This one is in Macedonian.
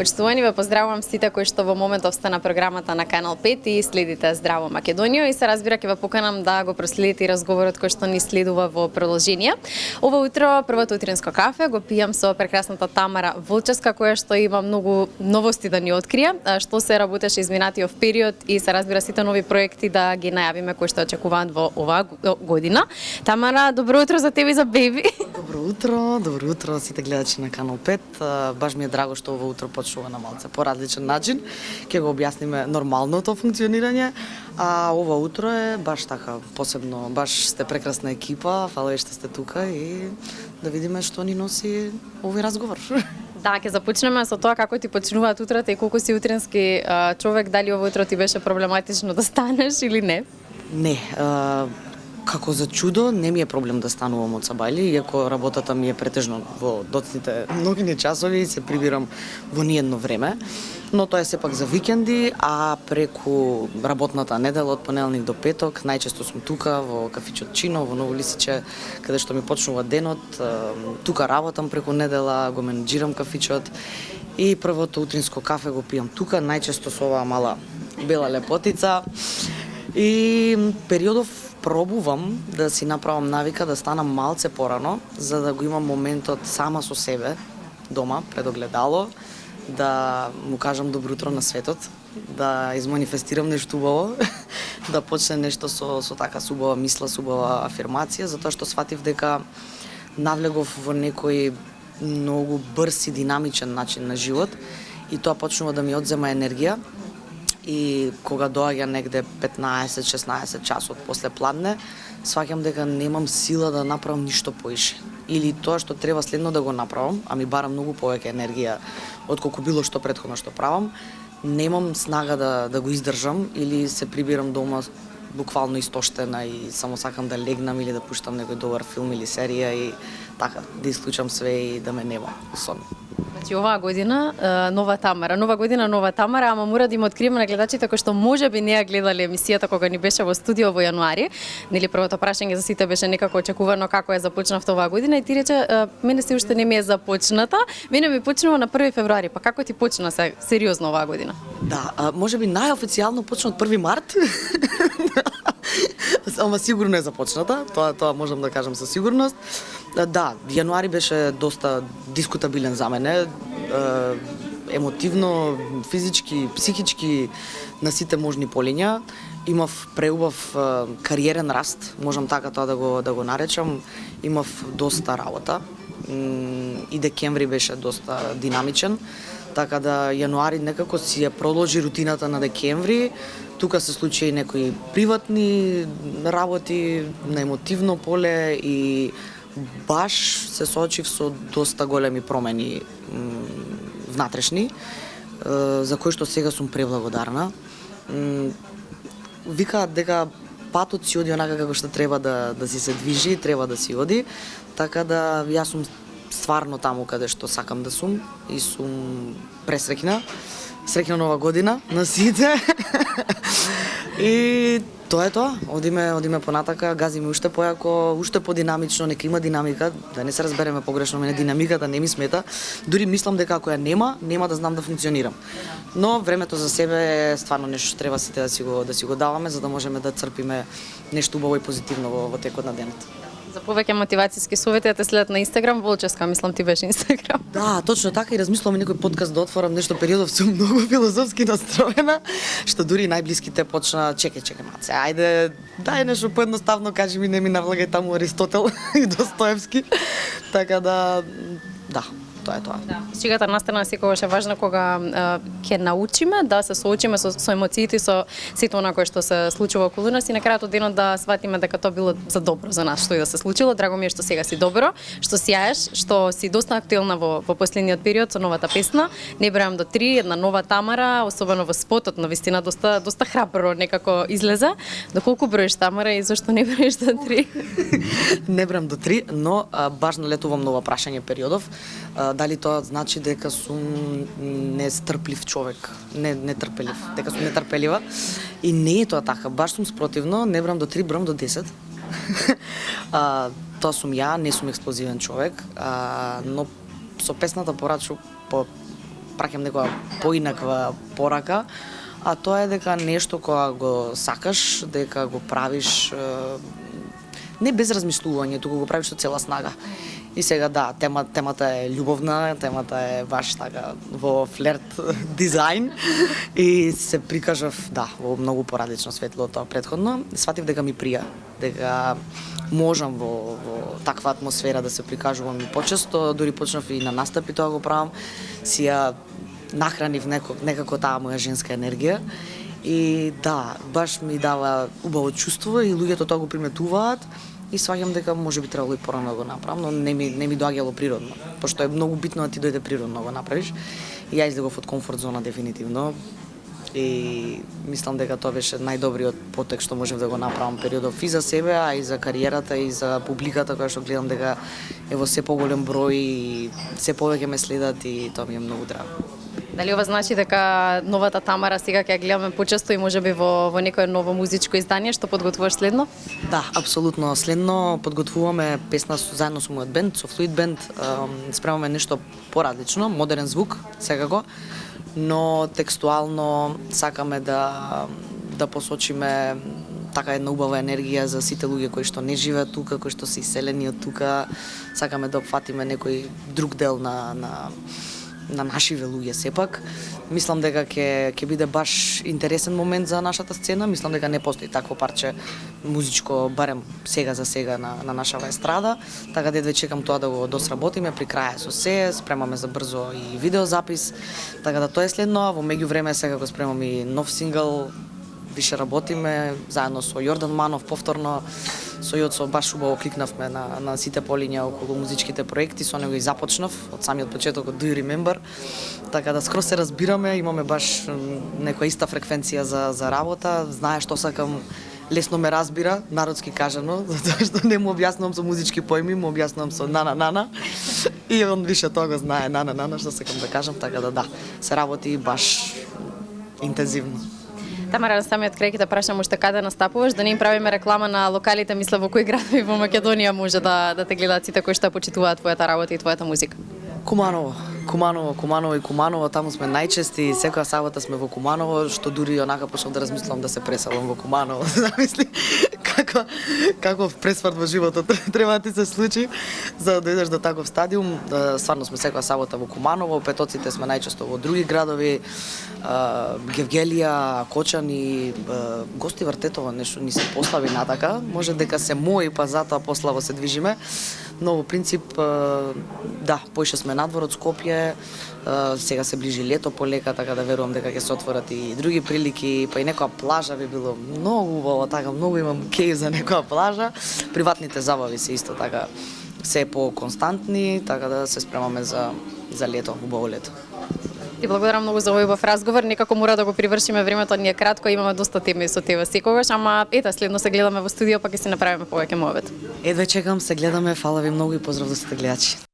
Почитувани, ве поздравувам сите кои што во моментов сте на програмата на Канал 5 и следите Здраво Македонија и се разбира ќе ве поканам да го проследите и разговорот кој што ни следува во продолжение. Ова утро првото утринско кафе го пијам со прекрасната Тамара Волчевска која што има многу новости да ни открие, што се работеше изминатиот период и се разбира сите нови проекти да ги најавиме кои што очекуваат во оваа година. Тамара, добро утро за тебе и за беби. Добро утро сите гледачи на Канал 5. Баш ми е драго што ова утро почнува на малце по различен начин. Ќе го објасниме нормалното функционирање, а ова утро е баш така посебно. Баш сте прекрасна екипа, фала што сте тука и да видиме што ни носи овој разговор. Да, ќе започнеме со тоа како ти почнуваат утрата и колку си утрински човек, дали ова утро ти беше проблематично да станеш или не? Не, како за чудо, не ми е проблем да станувам од сабајли, иако работата ми е претежно во доцните ноќни часови и се прибирам во ниедно време, но тоа е сепак за викенди, а преку работната недела од понеделник до петок најчесто сум тука во кафичот Чино во Ново Лисиче, каде што ми почнува денот. Тука работам преку недела, го менеџирам кафичот и првото утринско кафе го пијам тука, најчесто со оваа мала бела лепотица. И периодов пробувам да си направам навика да станам малце порано, за да го имам моментот сама со себе, дома, пред огледало, да му кажам добро утро на светот, да изманифестирам нешто убаво, да почне нешто со така убава мисла, убава афирмација, затоа што сватив дека навлегов во некој многу брз и динамичен начин на живот и тоа почнува да ми одзема енергија. И кога доаѓа негде 15-16 часот после пладне, сваќам дека немам сила да направам ништо поише. Или тоа што треба следно да го направам, а ми бара многу повеќе енергија отколку било што претходно што правам, немам снага да го издржам или се прибирам дома буквално истоштена и само сакам да легнам или да пуштам некој добар филм или серија и така, да исклучам све и да ме нема сон. Значи оваа година нова година нова Тамара, ама мора да им откриеме на гледачите кои што можеби не ја гледале емисијата кога ни беше во студио во јануари. Нели првото прашање за сите беше некако очекувано како е започнавте оваа година и ти рече мене се уште не ми е започната, мене ми почнува на 1 февруари. Па како ти почна се сериозно оваа година? Да, можеби најофицијално почна од 1 март. Ама сигурно е започната, тоа можам да кажам со сигурност. Да, јануари беше доста дискутабилен за мене, емотивно, физички, психички, на сите можни полиња. Имав преубав кариерен раст, можам така тоа да го наречам. Имав доста работа и декември беше доста динамичен, така да јануари некако си ја продолжи рутината на декември. Тука се случи и некои приватни работи на емотивно поле и баш се соочив со доста големи промени внатрешни, за кои што сега сум преблагодарна. Викаат дека патот си оди онака како што треба да си се движи, треба да си оди, така да јас сум стварно таму каде што сакам да сум и сум пресреќна. Среќна нова година на сите. И тоа е тоа. Одиме понатака, газиме уште појако, уште подинамично, нека има динамика, да не се разбереме погрешно, мене динамиката не ми смета. Дури мислам дека ако ја нема да знам да функционирам. Но времето за себе е стварно нешто што треба сите да си го даваме за да можеме да црпиме нешто убаво и позитивно во текот на денот. За повеќе мотивацијски совети да те следат на Инстаграм, Волчевска, мислам ти беше Инстаграм. Да, точно така и размислувам некој подкаст да отворам нешто периодов сум многу филозофски настроена, што дури најблиските почна чекај маце, ајде, дај нешто поедноставно, кажи ми, не ми навлагај таму Аристотел и Достоевски. Така да, тоа е тоа. Да. Шегата настрана секогаш е важна кога ќе научиме да се соочиме со емоциите, со сето она кое што се случува околу нас и на крајот од денот да сватиме дека тоа било за добро за нас што и да се случило. Драго ми е што сега си добро, што сјаеш, што си доста актуелна во последниот период со новата песна. Не бројам до 3, една нова Тамара, особено во спотот, на вистина доста храбро некако излезе. Доколку броиш Тамара и зашто не броиш до 3? Не бројам до 3, но баш налетувам нова прашање периодов. Дали тоа значи дека сум нестрплив човек, нетрпелив, дека сум нетрпелива и не е тоа така, баш сум спротивно, не брам до 3, брам до 10. Тоа сум ја, не сум експлозивен човек, но со песната праќам некоја поинаква порака, а тоа е дека нешто кога го сакаш, дека го правиш не без размислување, туку го правиш со цела снага. И сега да, темата е љубовна, темата е баш така во флерт дизајн и се прикажав во многу поразлично светло од тоа претходно. Сватив дека ми прија, дека можам во таква атмосфера да се прикажувам и почесто, дури почнав и на настапи тоа го правам, си ја нахранив некако таа моја женска енергија. И да, баш ми дава убаво чувство и луѓето тоа го приметуваат и сваќам дека можеби требало и порано да го направам, но не ми доаѓало природно, пошто е многу битно да ти дојде природно да го направиш. И ја излегов од комфорт зона дефинитивно. И мислам дека тоа беше најдобриот потек што можев да го направам периодов и за себе, а и за кариерата и за публиката која што гледам дека ево се поголем број и се повеќе ме следат и тоа ми е многу драго. Дали ова значи дека новата Тамара сега ќе ја гледаме почесто и можеби во некое ново музичко издание што подготвуваш следно? Да, апсолутно. Следно подготвуваме песна заедно со мојот бенд, со Fluid Band. Спремаме нешто поразлично, модерен звук, секако, но текстуално сакаме да посочиме така една убава енергија за сите луѓе кои што не живеат тука, кои што се иселени од тука. Сакаме да опфатиме некој друг дел на нашиве луѓе сепак. Мислам дека ќе биде баш интересен момент за нашата сцена. Мислам дека не постои такво парче музичко, барем сега за сега на нашава естрада. Така да чекам тоа да го досработиме при крај со се, спремаме за брзо и видеозапис. Така да тоа е следно, во меѓувреме сега го спремам и нов сингл. Више работиме заедно со Јордан Манов повторно. Со Јоцо баш убаво кликнавме на сите полиња околу музичките проекти, со него и започнав од самиот почеток од Do You Remember. Така да скроз се разбираме, имаме баш некоја иста фреквенција за работа, знае што сакам, лесно ме разбира, народски кажано, затоа што не му објаснувам со музички поими, му објаснувам со нана. И он више тоа го знае, нана, што сакам да кажам, така да се работи баш интензивно. Тамара, на самиот крај ќе те прашам уште каде настапуваш, да не им правиме реклама на локалите, мисля во кои градови во Македонија може да те гледаат сите кои што почитуваат твојата работа и твојата музика. Куманово, таму сме најчести, секоја сабота сме во Куманово, што дури онака почнав да размислам да се преселам во Куманово. Замисли каков пресврт во животот треба да ти се случи за да дојдеш до таков стадиум. Стварно сме секоја сабота во Куманово, петоците сме најчесто во други градови, Гевгелија, Кочани, Гости Вртетово нешто ни се послави натака, може дека се мои па затоа пославо се движиме, но во принцип поише сме надвор од Скопје, сега се ближи лето полека, така да верувам дека ќе се отворат и други прилики, па и некоја плажа би било многу убаво, така многу имам кеј за некоја плажа. Приватните забави се исто така се по-константни, така да се спремаме за лето, убаво лето. Ти благодарам многу за овој убав разговор. Некако мора да го привршиме, времето ни е кратко, имаме доста теми со тебе секогаш, ама следно се гледаме во студио, па ќе си направиме повеќе мовет. Едве чекам, се гледаме, фала ви многу и поздрав до сите гледачи.